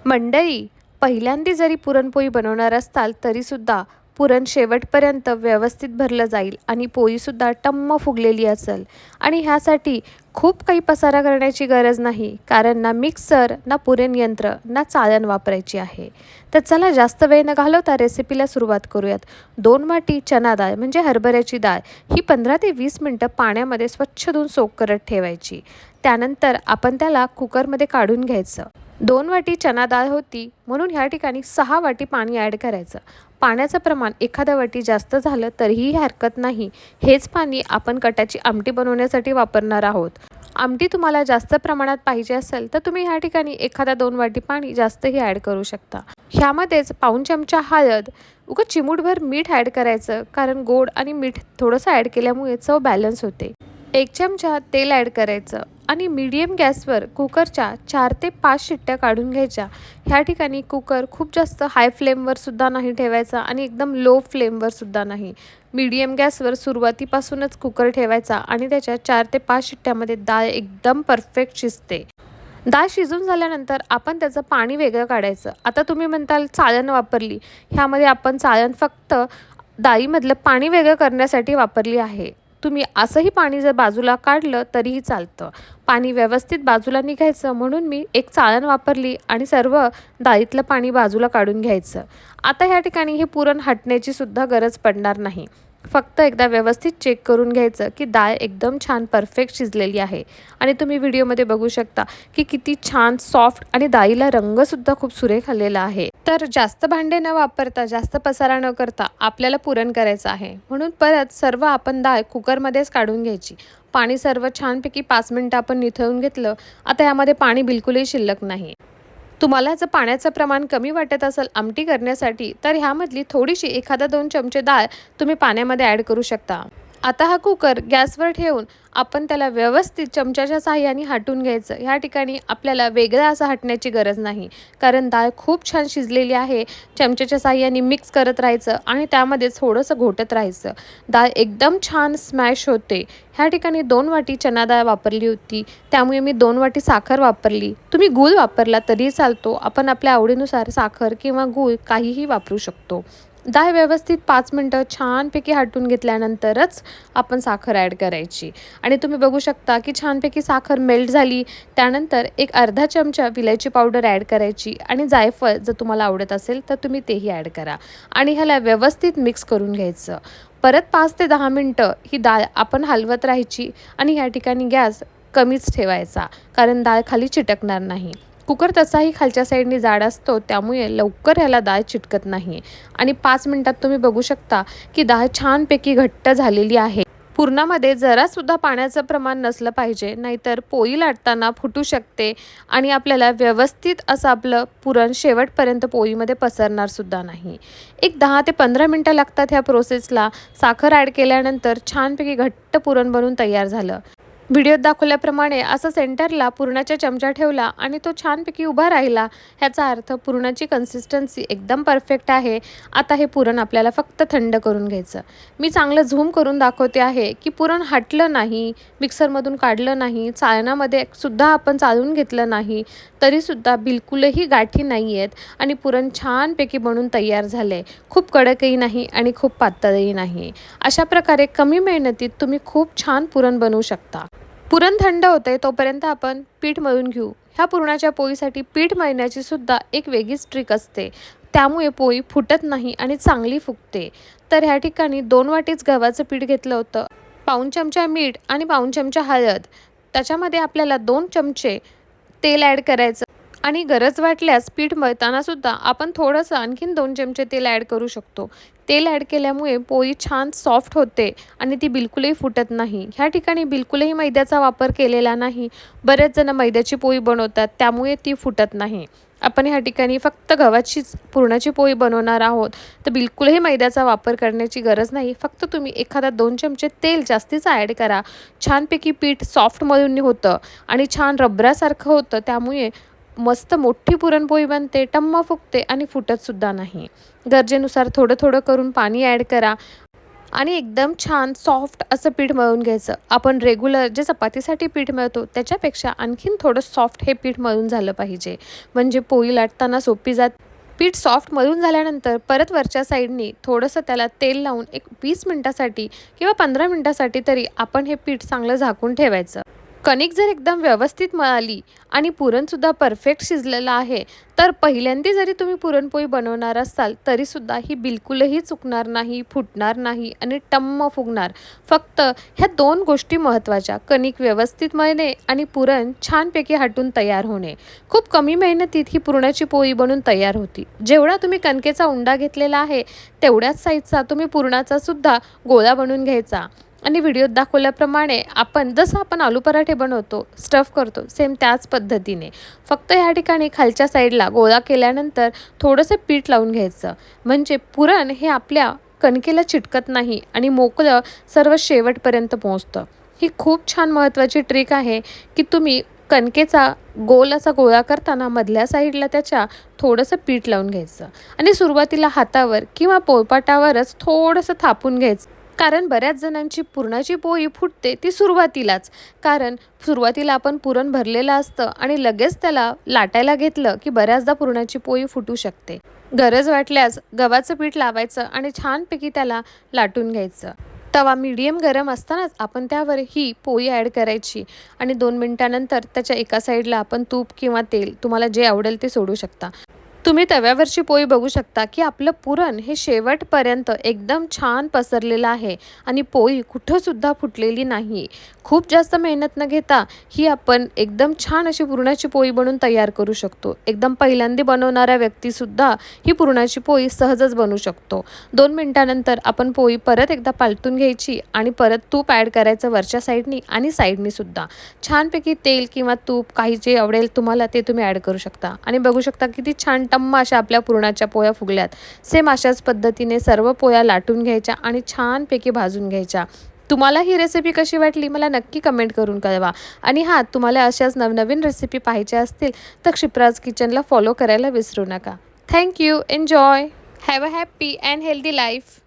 मंडळी, पहिल्यांदा जरी पुरणपोळी बनवणार असाल तरीसुद्धा पुरण शेवटपर्यंत व्यवस्थित भरलं जाईल आणि पोळीसुद्धा टम्म फुगलेली असेल. आणि ह्यासाठी खूप काही पसारा करण्याची गरज नाही, कारण ना मिक्सर, ना पुरण यंत्र, ना चाळण वापरायची आहे. तर चला जास्त वेळ न घालवता रेसिपीला सुरुवात करूयात. 2 वाटी चना डाळ म्हणजे हरभऱ्याची डाळ ही 15 ते 20 मिनटं पाण्यामध्ये स्वच्छ धुवून सोक करत ठेवायची. त्यानंतर आपण त्याला कुकरमध्ये काढून घ्यायचं. 2 वाटी चना डाळ होती म्हणून ह्या ठिकाणी 6 वाटी पाणी ॲड करायचं. पाण्याचं प्रमाण एखाद्या वाटी जास्त झालं तरीही हरकत नाही. हेच पाणी आपण कटाची आमटी बनवण्यासाठी वापरणार आहोत. आमटी तुम्हाला जास्त प्रमाणात पाहिजे असेल तर तुम्ही ह्या ठिकाणी एखादा 2 वाटी पाणी जास्तही ॲड करू शकता. ह्यामध्येच पाऊण चमचा हळद, चिमूटभर मीठ ॲड करायचं, कारण गोड आणि मीठ थोडंसं ॲड केल्यामुळे चव बॅलन्स होते. 1 चमचा तेल ॲड करायचं आणि मीडियम गॅसवर कुकरच्या 4 ते 5 शिट्ट्या काढून घ्यायच्या. ह्या ठिकाणी कुकर खूप जास्त हाय फ्लेमवर सुद्धा नाही ठेवायचा आणि एकदम लो फ्लेमवर सुद्धा नाही. मीडियम गॅसवर सुरुवातीपासूनच कुकर ठेवायचा आणि त्याच्या 4 ते 5 शिट्ट्यामध्ये डाळ एकदम परफेक्ट शिजते. डाळ शिजून झाल्यानंतर आपण त्याचं पाणी वेगळं काढायचं. आता तुम्ही म्हणताल चाळण वापरली. ह्यामध्ये आपण चाळण फक्त डाळीमधलं पाणी वेगळं करण्यासाठी वापरली आहे. तुम्ही असंही पाणी जर बाजूला काढलं तरीही चालतं. पाणी व्यवस्थित बाजूला निघायचं म्हणून मी एक चाळण वापरली आणि सर्व डाळीतलं पाणी बाजूला काढून घ्यायचं. आता ह्या ठिकाणी हे पुरण हटण्याची सुद्धा गरज पडणार नाही. फक्त एकदा व्यवस्थित चेक करून घ्यायचं की डाळ एकदम छान परफेक्ट शिजलेली आहे. आणि तुम्ही व्हिडिओमध्ये बघू शकता की किती छान सॉफ्ट आणि डाळीला रंगसुद्धा खूप सुरेख आलेला आहे. तर जास्त भांडे न वापरता, जास्त पसारा न करता आपल्याला पुरण करायचं आहे. म्हणून परत सर्व आपण डाळ कुकरमध्येच काढून घ्यायची. पाणी सर्व छानपैकी 5 मिनटं आपण निथळून घेतलं. आता यामध्ये पाणी बिलकुलही शिल्लक नाही. तुम्हाला जर पाण्याचं प्रमाण कमी वाटत असेल आमटी करण्यासाठी तर ह्यामधली थोडीशी एखादा 2 चमचे डाळ तुम्ही पाण्यामध्ये ॲड करू शकता. आता हा कुकर गॅसवर ठेवून आपण त्याला व्यवस्थित चमच्याच्या साहाय्याने हटवून घ्यायचं. ह्या ठिकाणी आपल्याला वेगळं असं हटण्याची गरज नाही, कारण डाळ खूप छान शिजलेली आहे. चमच्याच्या साहाय्याने मिक्स करत राहायचं आणि त्यामध्ये थोडंसं घोटत राहायचं. डाळ एकदम छान स्मॅश होते. ह्या ठिकाणी 2 वाटी चना डाळ वापरली होती, त्यामुळे मी 2 वाटी साखर वापरली. तुम्ही गूळ वापरला तरीही चालतो. आपण आपल्या आवडीनुसार साखर किंवा गूळ काहीही वापरू शकतो. डाळ व्यवस्थित 5 मिनटं छानपैकी हटवून घेतल्यानंतरच आपण साखर ॲड करायची. आणि तुम्ही बघू शकता की छानपैकी साखर मेल्ट झाली. त्यानंतर एक अर्धा चमचा विलायची पावडर ॲड करायची आणि जायफळ जर तुम्हाला आवडत असेल तर तुम्ही तेही ॲड करा आणि ह्याला व्यवस्थित मिक्स करून घ्यायचं. परत 5 ते 10 मिनटं ही डाळ आपण हलवत राहायची आणि ह्या ठिकाणी गॅस कमीच ठेवायचा, कारण डाळ खाली चिटकणार नाही. कुकर तसाही खालच्या साईडने जाड असतो, त्यामुळे लवकर ह्याला डाळ चिटकत नाही. आणि 5 मिनटात तुम्ही बघू शकता की डाळ छानपैकी घट्ट झालेली आहे. पुरणामध्ये जरासुद्धा पाण्याचं प्रमाण नसलं पाहिजे, नाहीतर पोळी लाटताना फुटू शकते आणि आपल्याला व्यवस्थित असं आपलं पुरण शेवटपर्यंत पोळीमध्ये पसरणार सुद्धा नाही. एक 10 ते 15 मिनटं लागतात ह्या प्रोसेसला. साखर ॲड केल्यानंतर छानपैकी घट्ट पुरण बनून तयार झालं. व्हिडिओत दाखवल्याप्रमाणे असं सेंटरला पुरणाचा चमचा ठेवला आणि तो छानपैकी उभा राहिला. ह्याचा अर्थ पुरणाची कन्सिस्टन्सी एकदम परफेक्ट आहे. आता हे पुरण आपल्याला फक्त थंड करून घ्यायचं. मी चांगलं झूम करून दाखवते आहे की पुरण हटलं नाही, मिक्सरमधून काढलं नाही, चाळणामध्ये सुद्धा आपण चाळून घेतलं नाही, तरीसुद्धा बिलकुलही गाठी नाही आहेत आणि पुरण छानपैकी बनून तयार झाले. खूप कडकही नाही आणि खूप पातळही नाही. अशा प्रकारे कमी मेहनतीत तुम्ही खूप छान पुरण बनवू शकता. पुरण थंड होते तोपर्यंत आपण पीठ मळून घेऊ. ह्या पुरणाच्या पोळीसाठी पीठ मळण्याची सुद्धा एक वेगळीच ट्रिक असते, त्यामुळे पोळी फुटत नाही आणि चांगली फुगते. तर ह्या ठिकाणी 2 वाटीच गव्हाचं पीठ घेतलं होतं. पाऊण चमचा मीठ आणि पाऊण चमचा हळद. त्याच्यामध्ये आपल्याला 2 चमचे तेल ॲड करायचं आणि गरज वाटल्यास पीठ मळताना सुद्धा आपण थोडंसं आणखीन 2 चमचे तेल ॲड करू शकतो. तेल ॲड केल्यामुळे पोळी छान सॉफ्ट होते आणि ती बिलकुलही फुटत नाही. ह्या ठिकाणी बिलकुलही मैद्याचा वापर केलेला नाही. बरेच जण मैद्याची पोळी बनवतात, त्यामुळे ती फुटत नाही. आपण ह्या ठिकाणी फक्त गव्हाचीच पुरणाची पोळी बनवणार आहोत, तर बिलकुलही मैद्याचा वापर करण्याची गरज नाही. फक्त तुम्ही एखादा 2 चमचे तेल जास्तीचं ॲड करा. छानपैकी पीठ सॉफ्ट मळून होतं आणि छान रबरासारखं होतं, त्यामुळे मस्त मोठी पुरणपोळी बनते, टम्म फुगते आणि फुटतसुद्धा नाही. गरजेनुसार थोडं थोडं करून पाणी ॲड करा आणि एकदम छान सॉफ्ट असं पीठ मळून घ्यायचं. आपण रेग्युलर जे चपातीसाठी पीठ मळतो त्याच्यापेक्षा आणखीन थोडं सॉफ्ट हे पीठ मळून झालं पाहिजे, म्हणजे पोळी लाटताना सोपी जात. पीठ सॉफ्ट मळून झाल्यानंतर परत वरच्या साईडनी थोडंसं त्याला तेल लावून एक 20 मिनिटासाठी किंवा 15 मिनिटासाठी तरी आपण हे पीठ चांगलं झाकून ठेवायचं. कणिक जर एकदम व्यवस्थित मळाली आणि पुरणसुद्धा परफेक्ट शिजलेलं आहे, तर पहिल्यांदा जरी तुम्ही पुरणपोळी बनवणार असाल तरीसुद्धा ही बिलकुलही चुकणार नाही, फुटणार नाही आणि टम्म फुगणार. फक्त ह्या 2 गोष्टी महत्त्वाच्या, कणिक व्यवस्थित मळणे आणि पुरण छानपैकी हटून तयार होणे. खूप कमी मेहनतीत ही पुरणाची पोळी बनून तयार होती. जेवढा तुम्ही कणकेचा उंडा घेतलेला आहे तेवढ्याच साईजचा तुम्ही पुरणाचासुद्धा गोळा बनवून घ्यायचा. आणि व्हिडिओत दाखवल्याप्रमाणे जसं आपण आलू पराठे बनवतो, स्टफ करतो, सेम त्याच पद्धतीने. फक्त ह्या ठिकाणी खालच्या साईडला गोळा केल्यानंतर थोडंसं पीठ लावून घ्यायचं, म्हणजे पुरण हे आपल्या कणकेला चिटकत नाही आणि मोकळं सर्व शेवटपर्यंत पोहोचतं. ही खूप छान महत्त्वाची ट्रिक आहे की तुम्ही कणकेचा गोल असा गोळा करताना मधल्या साईडला त्याच्या थोडंसं पीठ लावून घ्यायचं आणि सुरुवातीला हातावर किंवा पोळपाटावरच थोडंसं थापून घ्यायचं. कारण बऱ्याच जणांची पुरणाची पोळी फुटते ती सुरुवातीलाच. कारण सुरुवातीला आपण पुरण भरलेलं असतं आणि लगेच त्याला लाटायला घेतलं की बऱ्याचदा पुरणाची पोळी फुटू शकते. गरज वाटल्यास गव्हाचं पीठ लावायचं आणि छानपैकी त्याला लाटून घ्यायचं. तवा मीडियम गरम असतानाच आपण त्यावर ही पोळी ॲड करायची आणि 2 मिनिटानंतर त्याच्या एका साईडला आपण तूप किंवा तेल तुम्हाला जे आवडेल ते सोडू शकता. तुम्ही तव्यावरची पोळी बघू शकता की आपलं पुरण हे शेवटपर्यंत एकदम छान पसरलेलं आहे आणि पोळी कुठंसुद्धा फुटलेली नाही. खूप जास्त मेहनत न घेता ही आपण एकदम छान अशी पुरणाची पोळी बनवून तयार करू शकतो. एकदम पहिल्यांदा बनवणाऱ्या व्यक्तीसुद्धा ही पुरणाची पोळी सहजच बनवू शकतो. 2 मिनिटानंतर आपण पोळी परत एकदा पालटून घ्यायची आणि परत तूप ॲड करायचं वरच्या साईडनी आणि साईडनीसुद्धा. छानपैकी तेल किंवा तूप काही जे आवडेल तुम्हाला ते तुम्ही ॲड करू शकता आणि बघू शकता किती छान टम्म अशा आपल्या पुरणाच्या पोळ्या फुगल्यात. सेम अशाच पद्धतीने सर्व पोळ्या लाटून घ्यायच्या आणि छानपैकी भाजून घ्यायच्या. तुम्हाला ही रेसिपी कशी वाटली मला नक्की कमेंट करून कळवा. आणि हां, तुम्हाला अशाच नवनवीन रेसिपी पाहायच्या असतील तर क्षिप्राज किचनला फॉलो करायला विसरू नका. Thank you. Enjoy. Have a happy and healthy life.